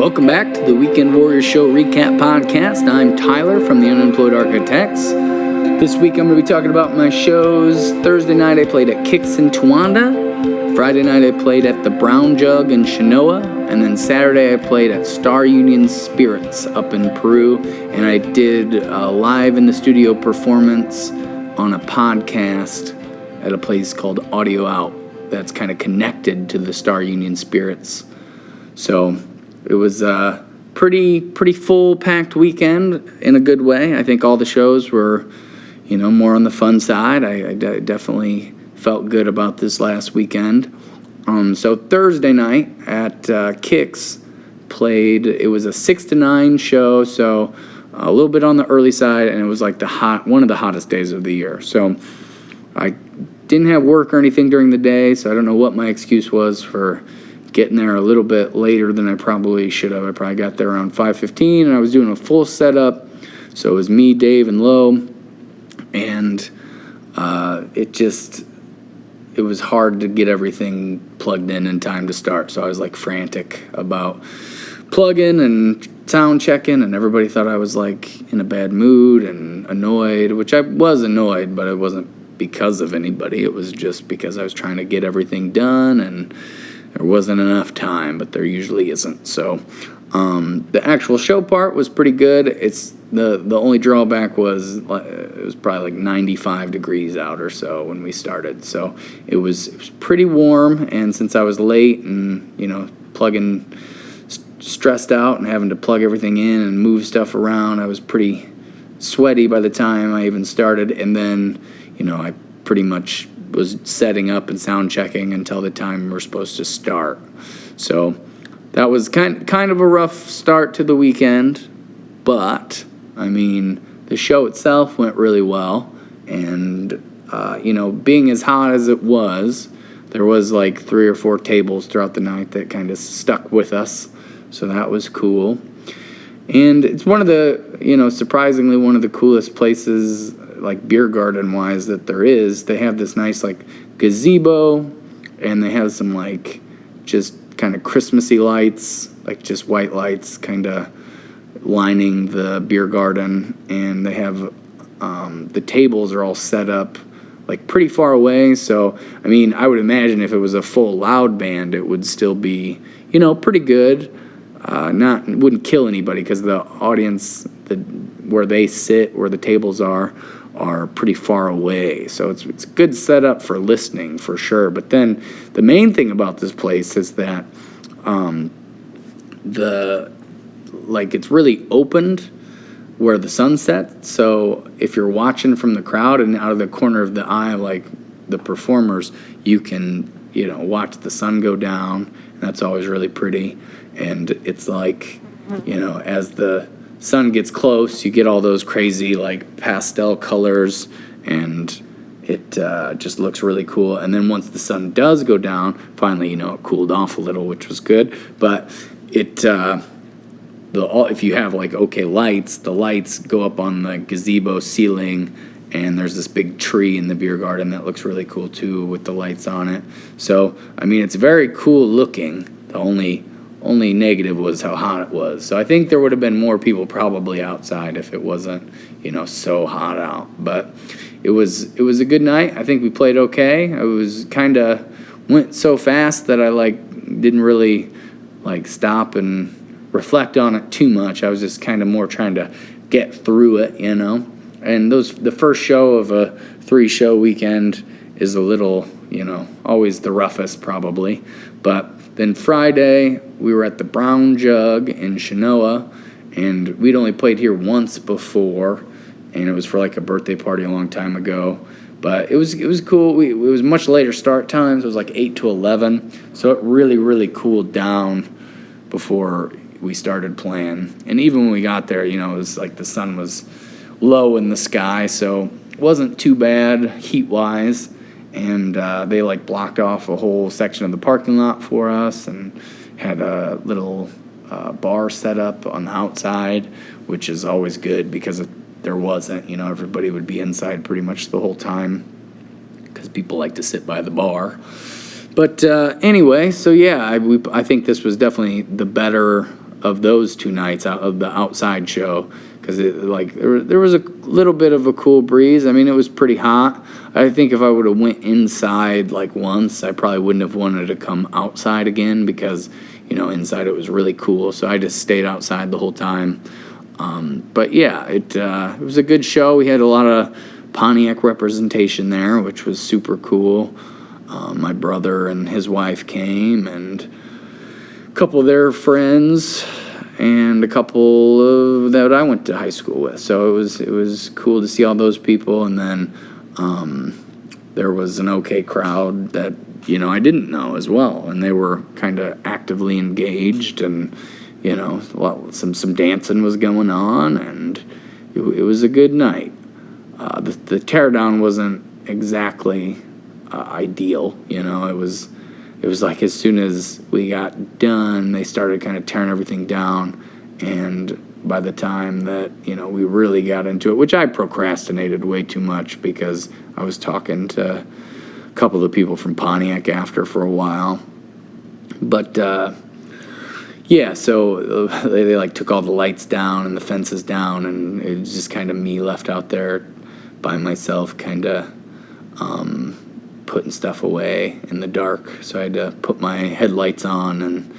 Welcome back to the Weekend Warriors Show Recap Podcast. I'm Tyler from the Unemployed Architects. This week I'm going to be talking about my shows. Thursday night I played at Kicks in Towanda. Friday night I played at the Brown Jug in Chenoa. And then Saturday I played at Star Union Spirits up in Peru. And I did a live in the studio performance on a podcast at a place called Audio Out that's kind of connected to the Star Union Spirits. So it was a pretty full packed weekend in a good way. I think all the shows were, more on the fun side. I definitely felt good about this last weekend. So Thursday night at Kicks played. It was a 6 to 9 show, so a little bit on the early side, and it was like one of the hottest days of the year. So I didn't have work or anything during the day, so I don't know what my excuse was for getting there a little bit later than I probably should have. I probably got there around 5:15, and I was doing a full setup. So it was me, Dave, and Lo, and it was hard to get everything plugged in time to start. So I was like frantic about plugging and sound checking, and everybody thought I was like in a bad mood and annoyed, which I was annoyed, but it wasn't because of anybody. It was just because I was trying to get everything done, and there wasn't enough time, but there usually isn't. So the actual show part was pretty good. It's the only drawback was it was probably like 95 degrees out or so when we started. So it was pretty warm, and since I was late and plugging, stressed out and having to plug everything in and move stuff around, I was pretty sweaty by the time I even started. And then I pretty much was setting up and sound checking until the time we're supposed to start. So that was kind of a rough start to the weekend, but the show itself went really well. And being as hot as it was, there was like 3 or 4 tables throughout the night that kind of stuck with us, so that was cool. And it's one of the surprisingly one of the coolest places, like beer garden wise, that there is. They have this nice like gazebo, and they have some like just kind of Christmassy lights, like just white lights kind of lining the beer garden. And they have the tables are all set up like pretty far away. So I would imagine if it was a full loud band, it would still be pretty good. Wouldn't kill anybody, because the audience, where they sit, where the tables are pretty far away. So it's a good setup for listening for sure. But then the main thing about this place is that it's really opened where the sun sets. So if you're watching from the crowd and out of the corner of the eye, like the performers, you can watch the sun go down, and that's always really pretty. And it's like as the sun gets close, you get all those crazy like pastel colors, and it just looks really cool. And then once the sun does go down, finally it cooled off a little, which was good. But it if you have like lights, the lights go up on the gazebo ceiling, and there's this big tree in the beer garden that looks really cool too with the lights on it. So it's very cool looking. The only negative was how hot it was. So I think there would have been more people probably outside if it wasn't, so hot out. But it was a good night. I think we played okay. I was went so fast that I didn't really stop and reflect on it too much. I was just more trying to get through it, And the first show of a 3-show weekend is a little, always the roughest probably. But then Friday, we were at the Brown Jug in Chenoa, and we'd only played here once before, and it was for like a birthday party a long time ago. But it was cool. It was much later start times. It was like 8 to 11, so it really, really cooled down before we started playing. And even when we got there, it was like the sun was low in the sky, so it wasn't too bad heat-wise. And they blocked off a whole section of the parking lot for us, and had a little bar set up on the outside, which is always good, because if there wasn't, everybody would be inside pretty much the whole time, because people like to sit by the bar. But anyway, so yeah, I think this was definitely the better of those 2 nights out of the outside show, because there was a little bit of a cool breeze. I mean, it was pretty hot. I think if I would have went inside like once, I probably wouldn't have wanted to come outside again, because inside it was really cool. So I just stayed outside the whole time. But yeah, it was a good show. We had a lot of Pontiac representation there, which was super cool. My brother and his wife came, and a couple of their friends, and a couple that I went to high school with. So it was cool to see all those people. And then there was an okay crowd that I didn't know as well, and they were kind of actively engaged, and some dancing was going on, and it was a good night. The teardown wasn't exactly ideal. It was like as soon as we got done, they started kind of tearing everything down, and by the time that we really got into it, which I procrastinated way too much, because I was talking to a couple of the people from Pontiac after for a while. But yeah, so they like took all the lights down and the fences down, and it was just kind of me left out there by myself, kind of putting stuff away in the dark. So I had to put my headlights on and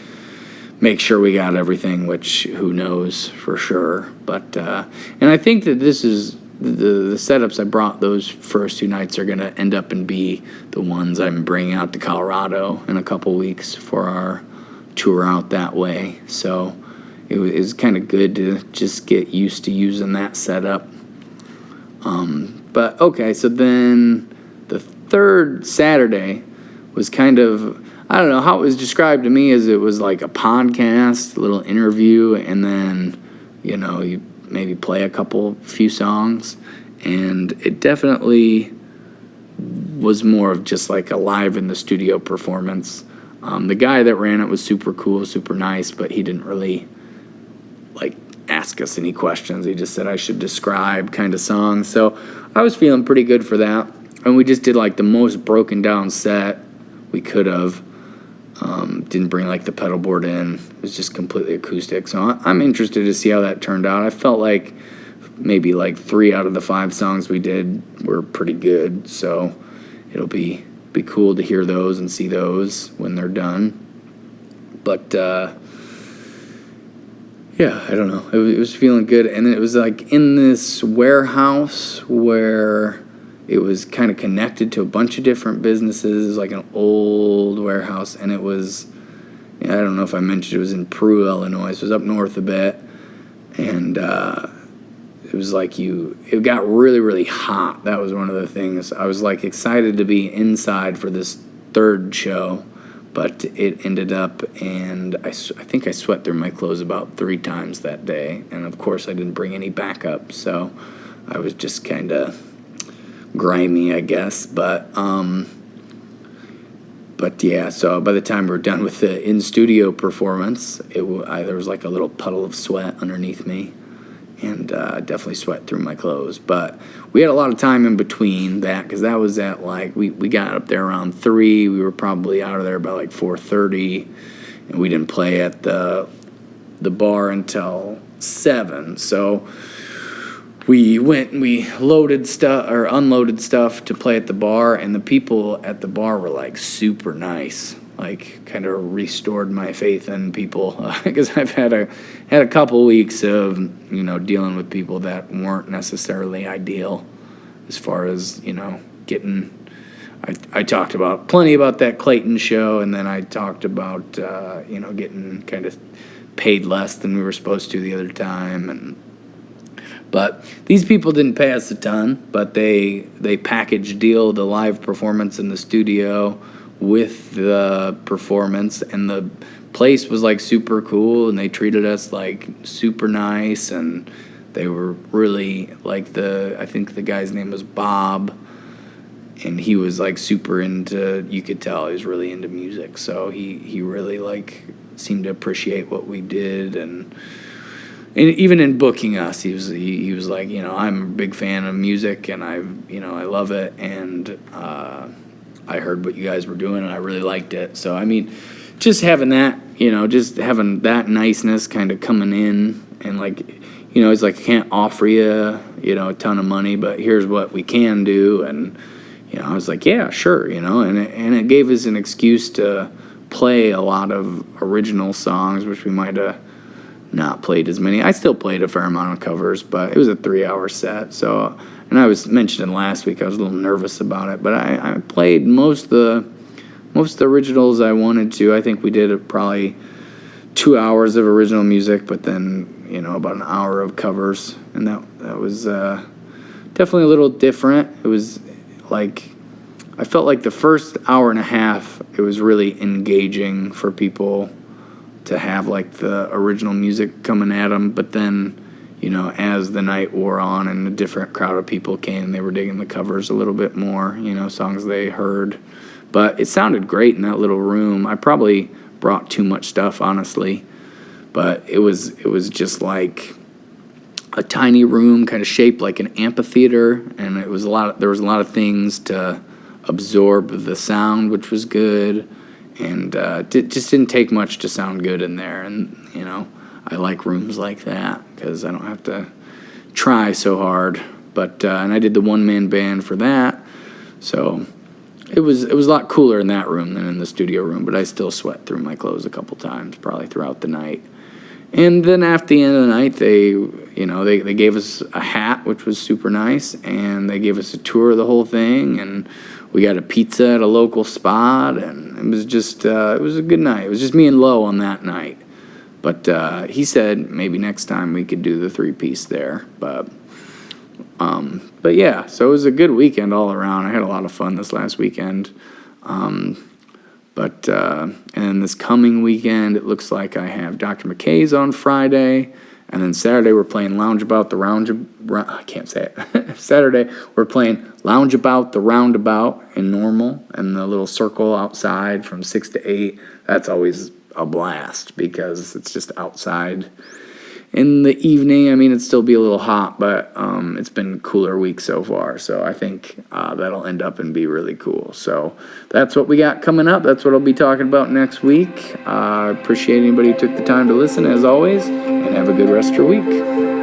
make sure we got everything, which who knows for sure. But and I think that this is the setups I brought those first 2 nights are going to end up and be the ones I'm bringing out to Colorado in a couple weeks for our tour out that way. So it was kind of good to just get used to using that setup. But okay, so then the third Saturday was kind of, I don't know how it was described to me, as it was like a podcast, a little interview, and then you maybe play a few songs, and it definitely was more of just like a live in the studio performance. The guy that ran it was super cool, super nice, but he didn't really like ask us any questions. He just said I should describe kind of songs. So I was feeling pretty good for that. And we just did like the most broken down set we could have. Didn't bring like the pedal board in. It was just completely acoustic. So I'm interested to see how that turned out. I felt like maybe like 3 out of the 5 songs we did were pretty good. So it'll be cool to hear those and see those when they're done. But yeah, I don't know. It was feeling good. And then it was like in this warehouse where it was kind of connected to a bunch of different businesses. It was like an old warehouse, and it was, I don't know if I mentioned, it was in Peru, Illinois. So it was up north a bit. And it was like it got really, really hot. That was one of the things. I was like excited to be inside for this third show, but it ended up, and I think I sweat through my clothes about 3 times that day. And of course I didn't bring any backup, so I was just kind of grimy, I guess. But yeah, so by the time we were done with the in-studio performance, there was like a little puddle of sweat underneath me, and definitely sweat through my clothes. But we had a lot of time in between that, because that was at like, we got up there around 3. We were probably out of there by like 4:30, and we didn't play at the bar until 7. So we went and we loaded stuff or unloaded stuff to play at the bar, and the people at the bar were like super nice. Like kind of restored my faith in people, because I've had a couple weeks of dealing with people that weren't necessarily ideal as far as getting. I talked about plenty about that Clayton show, and then I talked about getting kind of paid less than we were supposed to the other time, but these people didn't pay us a ton, but they package deal the live performance in the studio with the performance, and the place was like super cool, and they treated us like super nice, and they were really like I think the guy's name was Bob, and he was like super into, you could tell he was really into music, so he really like seemed to appreciate what we did, and even in booking us, he was like, I'm a big fan of music, and I love it, and I heard what you guys were doing, and I really liked it. So I mean, just having that just having that niceness kind of coming in, and he's like, I can't offer you, a ton of money, but here's what we can do. And, I was like, yeah, sure, and it gave us an excuse to play a lot of original songs, which we might have not played as many. I still played a fair amount of covers, but it was a 3-hour set. So, and I was mentioning last week, I was a little nervous about it, but I played most of the originals I wanted to. I think we did probably 2 hours of original music, but then, about an hour of covers. And that was definitely a little different. It was I felt like the first hour and a half, it was really engaging for people to have the original music coming at them. But then, as the night wore on and a different crowd of people came, they were digging the covers a little bit more, songs they heard. But it sounded great in that little room. I probably brought too much stuff, honestly. But it was just like a tiny room, kind of shaped like an amphitheater, and there was a lot of things to absorb the sound, which was good, and just didn't take much to sound good in there. And I like rooms like that because I don't have to try so hard. But and I did the one-man band for that, so it was a lot cooler in that room than in the studio room. But I still sweat through my clothes a couple times, probably throughout the night. And then after the end of the night, they gave us a hat, which was super nice, and they gave us a tour of the whole thing, and we got a pizza at a local spot, and it was just it was a good night. It was just me and Lo on that night, but he said maybe next time we could do the 3-piece there, but yeah, so it was a good weekend all around. I had a lot of fun this last weekend. And then this coming weekend, it looks like I have Dr. McKay's on Friday, and then Saturday we're playing I can't say it. Saturday we're playing Loungeabout the Roundabout in Normal, and the little circle outside from 6 to 8. That's always a blast because it's just outside. In the evening, it'd still be a little hot, but it's been a cooler week so far. So I think that'll end up and be really cool. So that's what we got coming up. That's what I'll be talking about next week. I appreciate anybody who took the time to listen, as always, and have a good rest of your week.